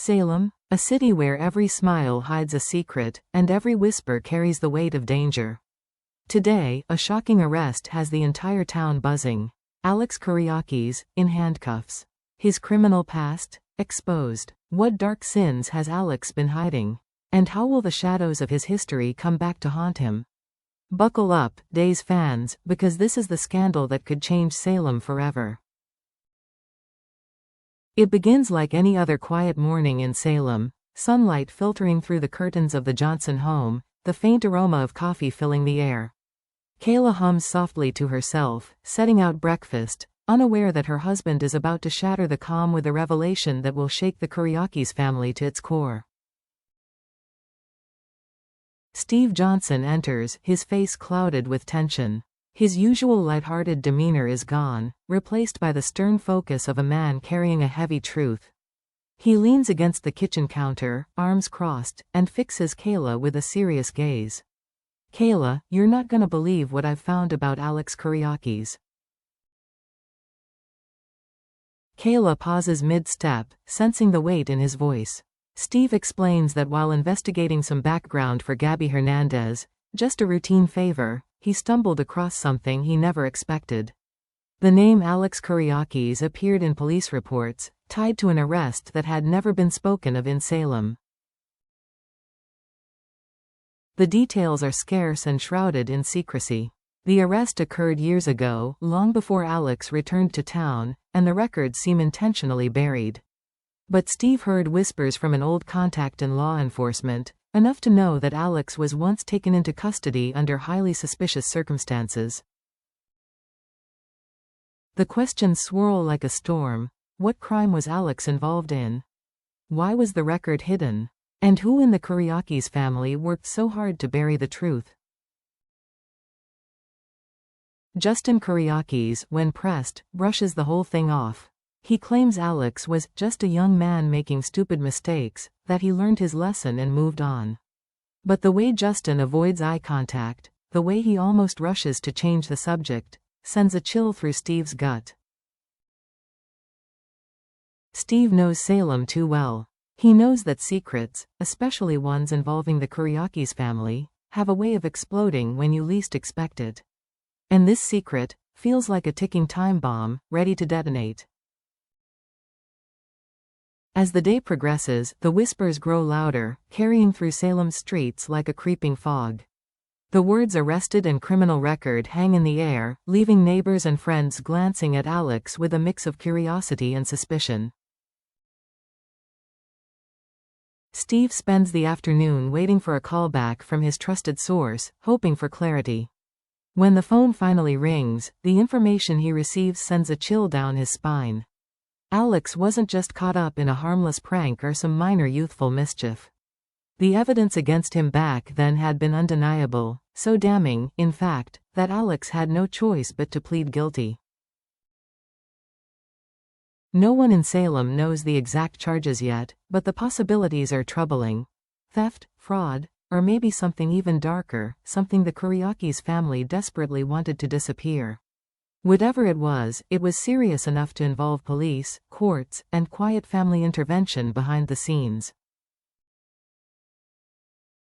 Salem, a city where every smile hides a secret, and every whisper carries the weight of danger. Today, a shocking arrest has the entire town buzzing. Alex Kiriakis, in handcuffs. His criminal past, exposed. What dark sins has Alex been hiding? And how will the shadows of his history come back to haunt him? Buckle up, Days fans, because this is the scandal that could change Salem forever. It begins like any other quiet morning in Salem, sunlight filtering through the curtains of the Johnson home, the faint aroma of coffee filling the air. Kayla hums softly to herself, setting out breakfast, unaware that her husband is about to shatter the calm with a revelation that will shake the Kiriakis family to its core. Steve Johnson enters, his face clouded with tension. His usual lighthearted demeanor is gone, replaced by the stern focus of a man carrying a heavy truth. He leans against the kitchen counter, arms crossed, and fixes Kayla with a serious gaze. "Kayla, you're not gonna believe what I've found about Alex Kiriakis." Kayla pauses mid-step, sensing the weight in his voice. Steve explains that while investigating some background for Gabby Hernandez, just a routine favor, he stumbled across something he never expected. The name Alex Kiriakis appeared in police reports, tied to an arrest that had never been spoken of in Salem. The details are scarce and shrouded in secrecy. The arrest occurred years ago, long before Alex returned to town, and the records seem intentionally buried. But Steve heard whispers from an old contact in law enforcement, enough to know that Alex was once taken into custody under highly suspicious circumstances. The questions swirl like a storm. What crime was Alex involved in? Why was the record hidden? And who in the Kiriakis family worked so hard to bury the truth? Justin Kiriakis, when pressed, brushes the whole thing off. He claims Alex was just a young man making stupid mistakes, that he learned his lesson and moved on. But the way Justin avoids eye contact, the way he almost rushes to change the subject, sends a chill through Steve's gut. Steve knows Salem too well. He knows that secrets, especially ones involving the Kiriakis family, have a way of exploding when you least expect it. And this secret feels like a ticking time bomb, ready to detonate. As the day progresses, the whispers grow louder, carrying through Salem's streets like a creeping fog. The words "arrested" and "criminal record" hang in the air, leaving neighbors and friends glancing at Alex with a mix of curiosity and suspicion. Steve spends the afternoon waiting for a callback from his trusted source, hoping for clarity. When the phone finally rings, the information he receives sends a chill down his spine. Alex wasn't just caught up in a harmless prank or some minor youthful mischief. The evidence against him back then had been undeniable, so damning, in fact, that Alex had no choice but to plead guilty. No one in Salem knows the exact charges yet, but the possibilities are troubling. Theft, fraud, or maybe something even darker, something the Kiriakis family desperately wanted to disappear. Whatever it was serious enough to involve police, courts, and quiet family intervention behind the scenes.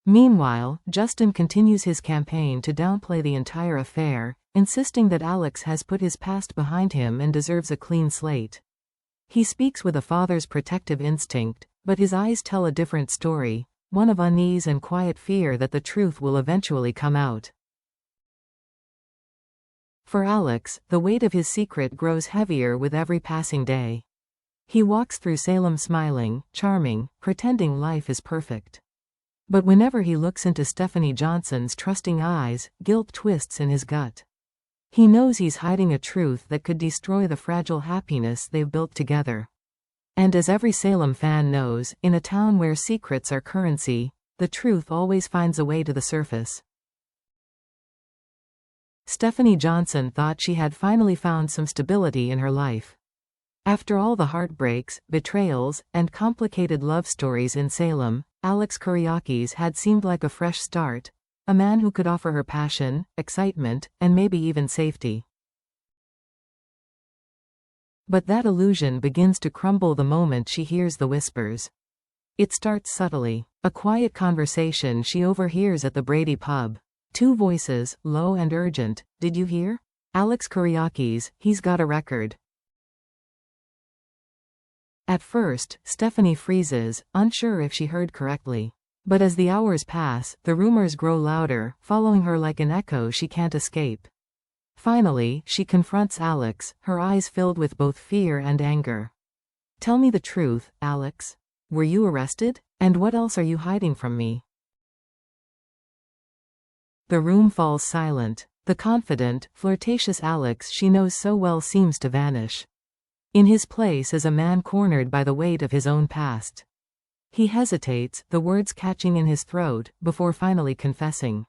Meanwhile, Justin continues his campaign to downplay the entire affair, insisting that Alex has put his past behind him and deserves a clean slate. He speaks with a father's protective instinct, but his eyes tell a different story, one of unease and quiet fear that the truth will eventually come out. For Alex, the weight of his secret grows heavier with every passing day. He walks through Salem smiling, charming, pretending life is perfect. But whenever he looks into Stephanie Johnson's trusting eyes, guilt twists in his gut. He knows he's hiding a truth that could destroy the fragile happiness they've built together. And as every Salem fan knows, in a town where secrets are currency, the truth always finds a way to the surface. Stephanie Johnson thought she had finally found some stability in her life. After all the heartbreaks, betrayals, and complicated love stories in Salem, Alex Kiriakis had seemed like a fresh start, a man who could offer her passion, excitement, and maybe even safety. But that illusion begins to crumble the moment she hears the whispers. It starts subtly. A quiet conversation she overhears at the Brady pub. Two voices, low and urgent. Did you hear? Alex Kiriakis, he's got a record. At first, Stephanie freezes, unsure if she heard correctly. But as the hours pass, the rumors grow louder, following her like an echo she can't escape. Finally, she confronts Alex, her eyes filled with both fear and anger. Tell me the truth, Alex. Were you arrested? And what else are you hiding from me? The room falls silent. The confident, flirtatious Alex she knows so well seems to vanish. In his place is a man cornered by the weight of his own past. He hesitates, the words catching in his throat, before finally confessing.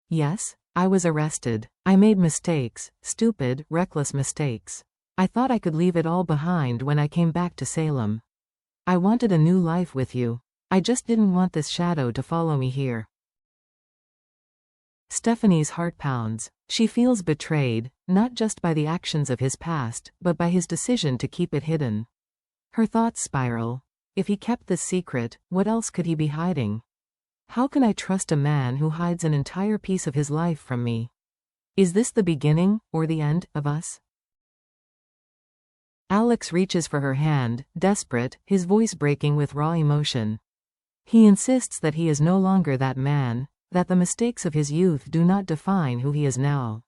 Yes, I was arrested. I made mistakes, stupid, reckless mistakes. I thought I could leave it all behind when I came back to Salem. I wanted a new life with you. I just didn't want this shadow to follow me here. Stephanie's heart pounds. She feels betrayed, not just by the actions of his past, but by his decision to keep it hidden. Her thoughts spiral. If he kept this secret, what else could he be hiding? How can I trust a man who hides an entire piece of his life from me? Is this the beginning, or the end, of us? Alex reaches for her hand, desperate, his voice breaking with raw emotion. He insists that he is no longer that man, that the mistakes of his youth do not define who he is now.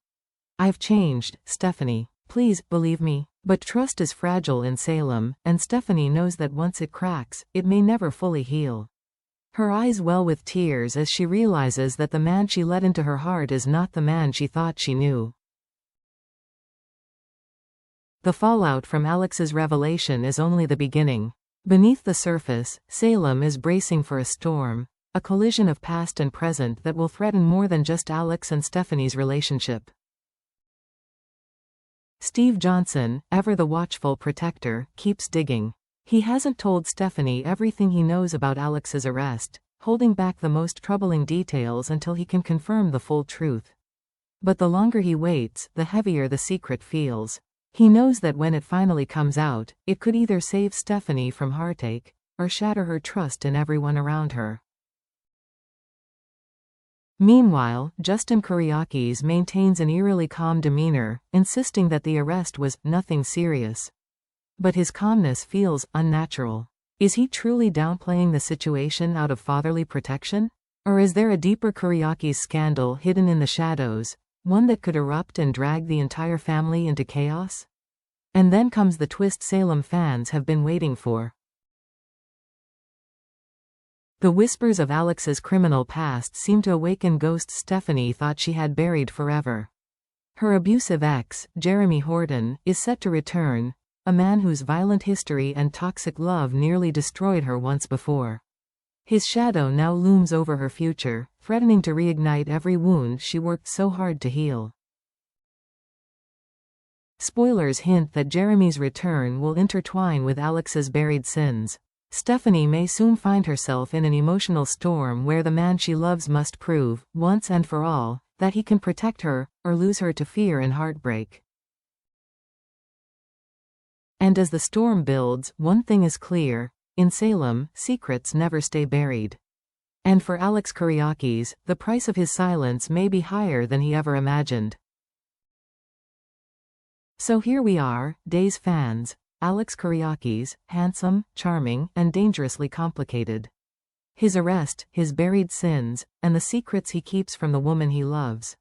I've changed, Stephanie. Please, believe me. But trust is fragile in Salem, and Stephanie knows that once it cracks, it may never fully heal. Her eyes well with tears as she realizes that the man she let into her heart is not the man she thought she knew. The fallout from Alex's revelation is only the beginning. Beneath the surface, Salem is bracing for a storm, a collision of past and present that will threaten more than just Alex and Stephanie's relationship. Steve Johnson, ever the watchful protector, keeps digging. He hasn't told Stephanie everything he knows about Alex's arrest, holding back the most troubling details until he can confirm the full truth. But the longer he waits, the heavier the secret feels. He knows that when it finally comes out, it could either save Stephanie from heartache, or shatter her trust in everyone around her. Meanwhile, Justin Kiriakis maintains an eerily calm demeanor, insisting that the arrest was nothing serious. But his calmness feels unnatural. Is he truly downplaying the situation out of fatherly protection? Or is there a deeper Kiriakis scandal hidden in the shadows, one that could erupt and drag the entire family into chaos? And then comes the twist Salem fans have been waiting for. The whispers of Alex's criminal past seem to awaken ghosts Stephanie thought she had buried forever. Her abusive ex, Jeremy Horton, is set to return, a man whose violent history and toxic love nearly destroyed her once before. His shadow now looms over her future, threatening to reignite every wound she worked so hard to heal. Spoilers hint that Jeremy's return will intertwine with Alex's buried sins. Stephanie may soon find herself in an emotional storm where the man she loves must prove, once and for all, that he can protect her, or lose her to fear and heartbreak. And as the storm builds, one thing is clear: in Salem, secrets never stay buried. And for Alex Kiriakis, the price of his silence may be higher than he ever imagined. So here we are, Days fans. Alex Kiriakis, handsome, charming, and dangerously complicated. His arrest, his buried sins, and the secrets he keeps from the woman he loves.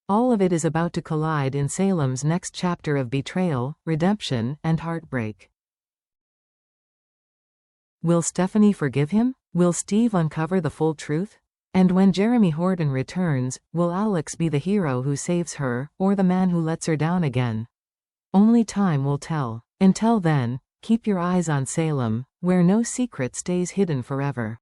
All of it is about to collide in Salem's next chapter of betrayal, redemption, and heartbreak. Will Stephanie forgive him? Will Steve uncover the full truth? And when Jeremy Horton returns, will Alex be the hero who saves her, or the man who lets her down again? Only time will tell. Until then, keep your eyes on Salem, where no secret stays hidden forever.